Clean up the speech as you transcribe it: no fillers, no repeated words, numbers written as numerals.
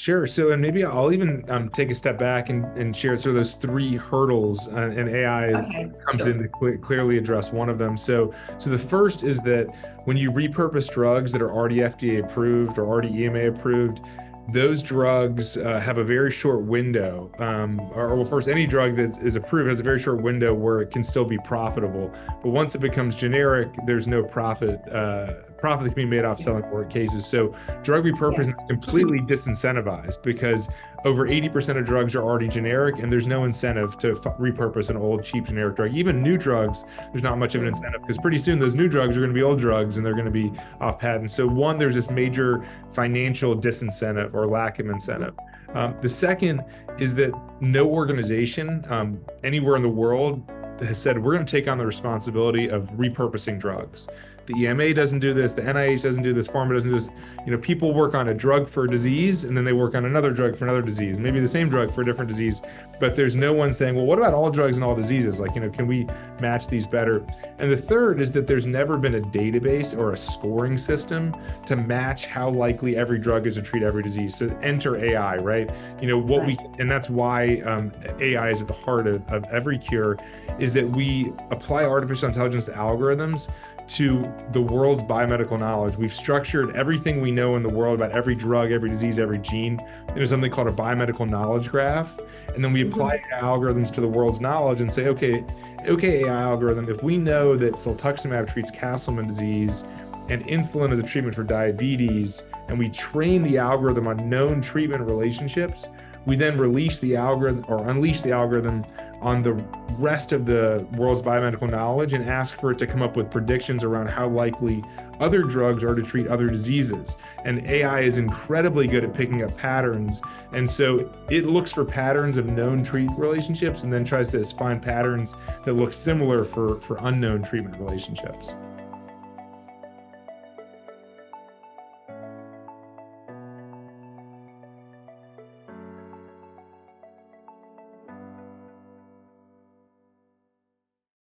Sure. So, and maybe I'll even take a step back and share sort of those three hurdles, and AI Okay, comes in sure. to clearly address one of them. So the first is that when you repurpose drugs that are already FDA approved or already EMA approved, those drugs have a very short window. Or well, first, any drug that is approved has a very short window where it can still be profitable. But once it becomes generic, there's no profit. Profit that can be made off Yeah. selling more cases. So drug repurposing Yes. is completely disincentivized because over 80% of drugs are already generic, and there's no incentive to repurpose an old, cheap generic drug. Even new drugs, there's not much of an Mm. incentive because pretty soon those new drugs are going to be old drugs and they're going to be off patent. So, one, there's this major financial disincentive or lack of incentive. Mhm. The second is that no organization anywhere in the world has said we're going to take on the responsibility of repurposing drugs. The EMA doesn't do this. The NIH doesn't do this. Pharma doesn't do this. People work on a drug for a disease, and then they work on another drug for another disease, maybe the same drug for a different disease. But there's no one saying, well, what about all drugs and all diseases? Like, can we match these better? And the third is that there's never been a database or a scoring system to match how likely every drug is to treat every disease. So enter AI, right? Right. And that's why AI is at the heart of every cure, is that we apply artificial intelligence algorithms to the world's biomedical knowledge. We've structured everything we know in the world about every drug, every disease, every gene into something called a biomedical knowledge graph. And then we apply Hmm. AI algorithms to the world's knowledge and say, okay, AI algorithm, if we know that siltuximab treats Castleman disease and insulin is a treatment for diabetes, and we train the algorithm on known treatment relationships, we then release the algorithm or unleash the algorithm on the rest of the world's biomedical knowledge and ask for it to come up with predictions around how likely other drugs are to treat other diseases. And AI is incredibly good at picking up patterns. And so it looks for patterns of known treatment relationships and then tries to find patterns that look similar for unknown treatment relationships.